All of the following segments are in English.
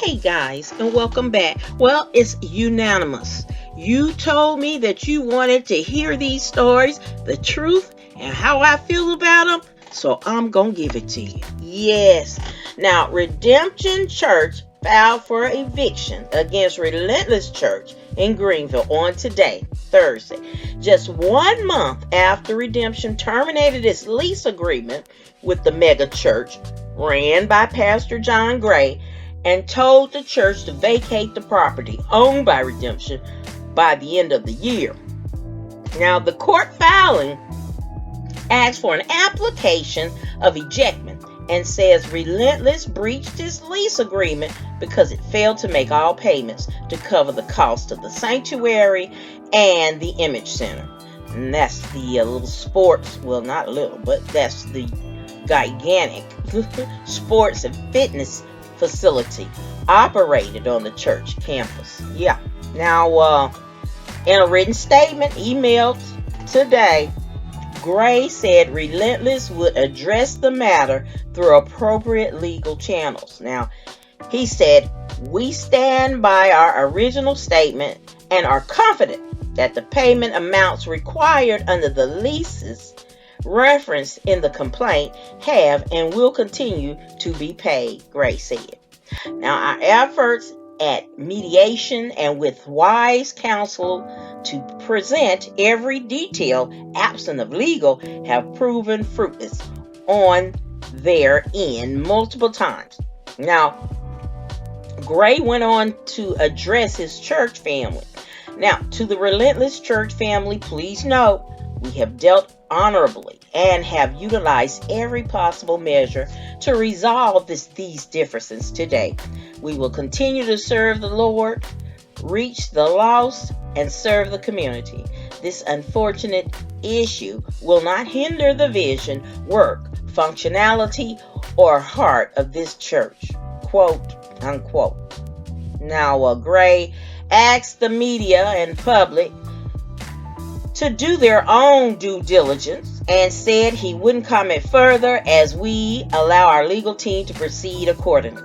Hey guys, and welcome back. Well, it's unanimous. You told me that you wanted to hear these stories, the truth, and how I feel about them, so I'm going to give it to you. Yes. Now, Redemption Church filed for eviction against Relentless Church in Greenville on today, Thursday, just 1 month after Redemption terminated its lease agreement with the mega church ran by Pastor John Gray and told the church to vacate the property owned by Redemption by the end of the year. Now, the court filing asks for an application of ejectment and says Relentless breached its lease agreement because it failed to make all payments to cover the cost of the sanctuary and the image center. And that's the little sports, well, not little, but that's the gigantic sports and fitness facility operated on the church campus. Yeah. Now, in a written statement emailed today, Gray said Relentless would address the matter through appropriate legal channels. Now, he said, "We stand by our original statement and are confident that the payment amounts required under the leases referenced in the complaint have and will continue to be paid," Gray said. Now, our efforts at mediation and with wise counsel to present every detail absent of legal have proven fruitless on their end multiple times. Now, Gray went on to address his church family. Now, to the Relentless church family, please note, we have dealt honorably and have utilized every possible measure to resolve these differences today. We will continue to serve the Lord, reach the lost, and serve the community. This unfortunate issue will not hinder the vision, work, functionality, or heart of this church. Quote, unquote. Now, Gray asked the media and public to do their own due diligence and said he wouldn't comment further as we allow our legal team to proceed accordingly.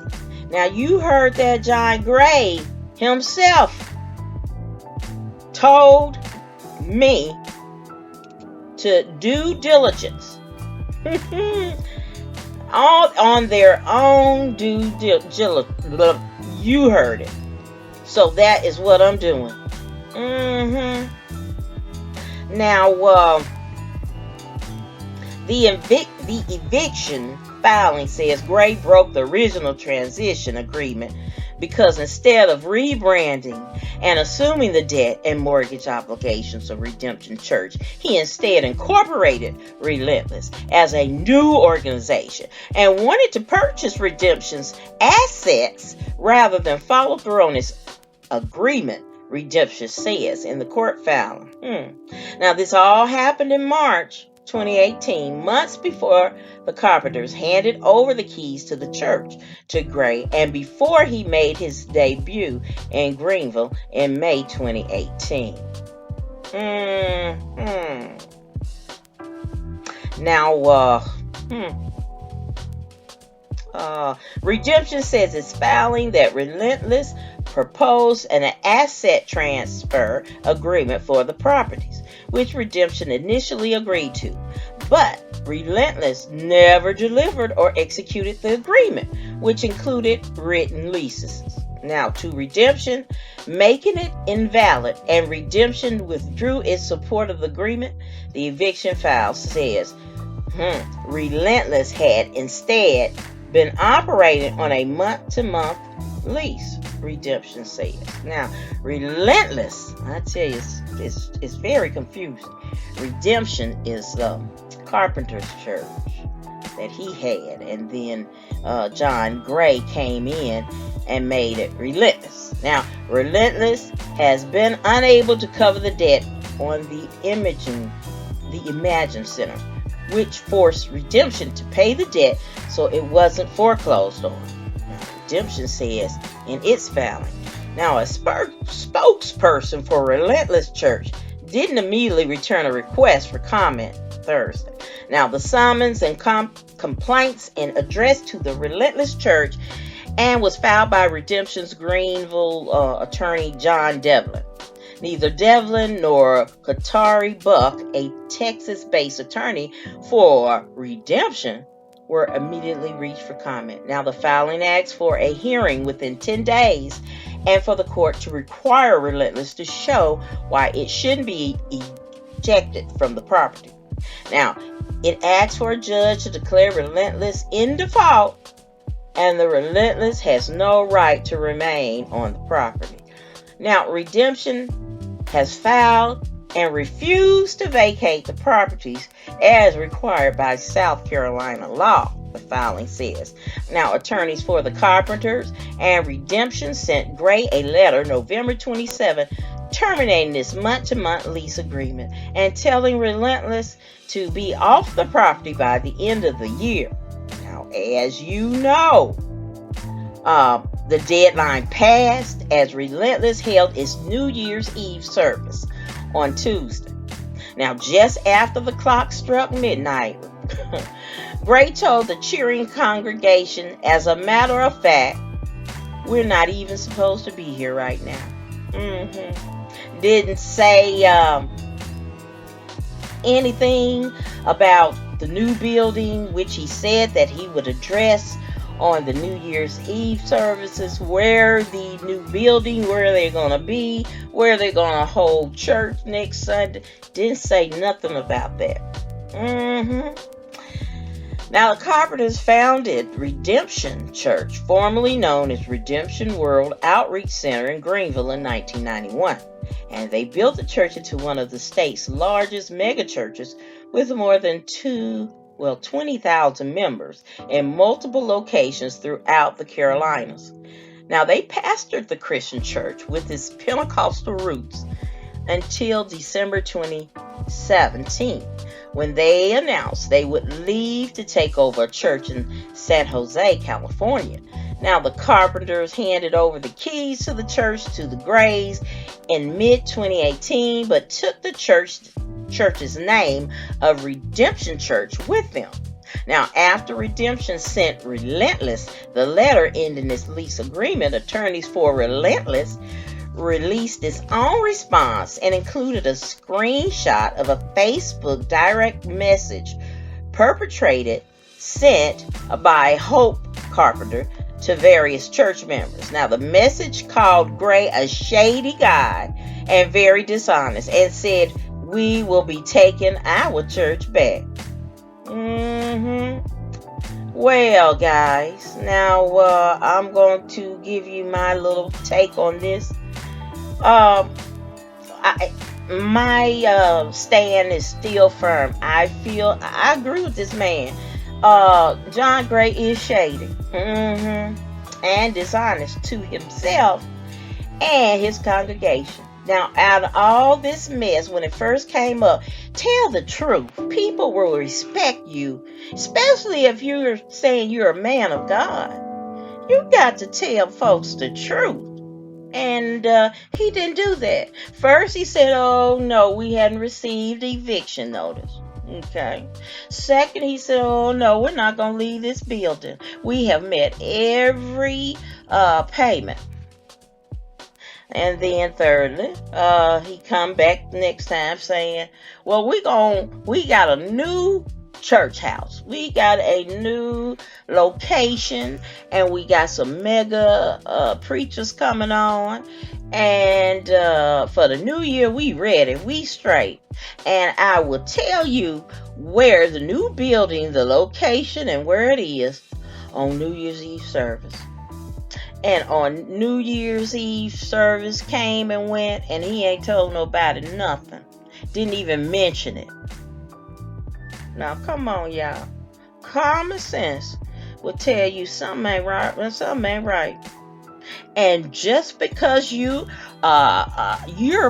Now, you heard that John Gray himself told me to do diligence all on their own due diligence. You heard it. So that is what I'm doing. Now, the eviction filing says Gray broke the original transition agreement because instead of rebranding and assuming the debt and mortgage obligations of Redemption Church, he instead incorporated Relentless as a new organization and wanted to purchase Redemption's assets rather than follow through on his agreement, Redemption says in the court filing. Now, this all happened in March 2018, months before the Carpenter'S handed over the keys to the church to Gray and before he made his debut in Greenville in May 2018. Now, Redemption says it's filing that Relentless proposed an asset transfer agreement for the properties, which Redemption initially agreed to, but Relentless never delivered or executed the agreement, which included written leases. Now, to Redemption, making it invalid, and Redemption withdrew its support of the agreement, the eviction file says Relentless had instead been operating on a month-to-month lease, Redemption says. Now, Relentless, I tell you, it's very confusing. Redemption is Carpenter'S church that he had, and then John Gray came in and made it Relentless. Now, Relentless has been unable to cover the debt on the Imagine Center, which forced Redemption to pay the debt so it wasn't foreclosed on. Redemption says in its filing. Now, a spokesperson for Relentless Church didn't immediately return a request for comment Thursday. Now, the summons and complaints addressed to the Relentless Church and was filed by Redemption's Greenville attorney John Devlin. Neither Devlin nor Katari Buck, a Texas-based attorney for Redemption, were immediately reached for comment. Now, the filing asks for a hearing within 10 days and for the court to require Relentless to show why it shouldn't be ejected from the property. Now, it asks for a judge to declare Relentless in default, and the Relentless has no right to remain on the property. Now, Redemption has filed and refused to vacate the properties as required by South Carolina law, the filing says. Now, attorneys for the Carpenter'S and Redemption sent Gray a letter November 27, terminating this month-to-month lease agreement and telling Relentless to be off the property by the end of the year. Now, as you know, the deadline passed as Relentless held its New Year's Eve service on Tuesday. Now, just after the clock struck midnight, Gray told the cheering congregation, as a matter of fact, we're not even supposed to be here right now. Didn't say anything about the new building, which he said that he would address on the New Year's Eve services, where the new building, where they're going to be, where they're going to hold church next Sunday. Didn't say nothing about that. Now, the Carpenter'S founded Redemption Church, formerly known as Redemption World Outreach Center in Greenville in 1991. And they built the church into one of the state's largest mega churches with more than 20,000 members in multiple locations throughout the Carolinas. Now, they pastored the Christian church with its Pentecostal roots until December 2017, when they announced they would leave to take over a church in San Jose, California. Now, the Carpenter'S handed over the keys to the church to the Grays in mid-2018, but took the church's name of Redemption Church with them. Now, after Redemption sent Relentless the letter ending its lease agreement, attorneys for Relentless released its own response and included a screenshot of a Facebook direct message sent by Hope Carpenter to various church members. Now, the message called Gray a shady guy and very dishonest, and said, "We will be taking our church back." Well, guys, now I'm going to give you my little take on this. My stand is still firm. I agree with this man. John Gray is shady and dishonest to himself and his congregation. Now, out of all this mess, when it first came up, tell the truth. People will respect you, especially if you're saying you're a man of God. You got to tell folks the truth. And he didn't do that. First, he said, "Oh, no, we hadn't received eviction notice." Okay. Second, he said, "Oh, no, we're not going to leave this building. We have met every payment." And then thirdly, he come back next time saying, "Well, we got a new church house. We got a new location, and we got some mega preachers coming on. And for the new year, we ready. We straight. And I will tell you where the new building, the location, and where it is on New Year's Eve service." And on New Year's Eve service came and went, and he ain't told nobody nothing. Didn't even mention it. Now, come on, y'all. Common sense will tell you something ain't right when something ain't right. And just because you're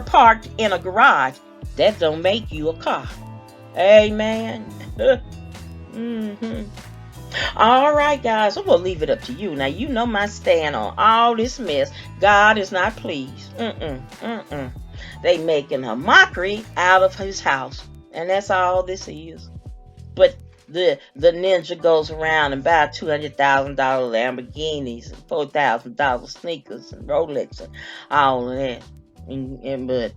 parked in a garage, that don't make you a car. Amen. All right, guys, I'm going to leave it up to you. Now, you know my stand on all this mess. God is not pleased. They making a mockery out of his house. And that's all this is. But the ninja goes around and buy $200,000 Lamborghinis and $4,000 sneakers and Rolex and all of that. But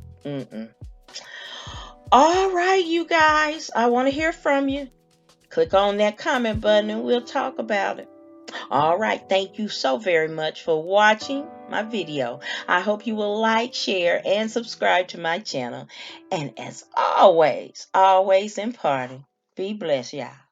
all right, you guys, I want to hear from you. Click on that comment button and we'll talk about it. All right, thank you so very much for watching my video. I hope you will like, share, and subscribe to my channel. And as always, always imparting. Be blessed, y'all.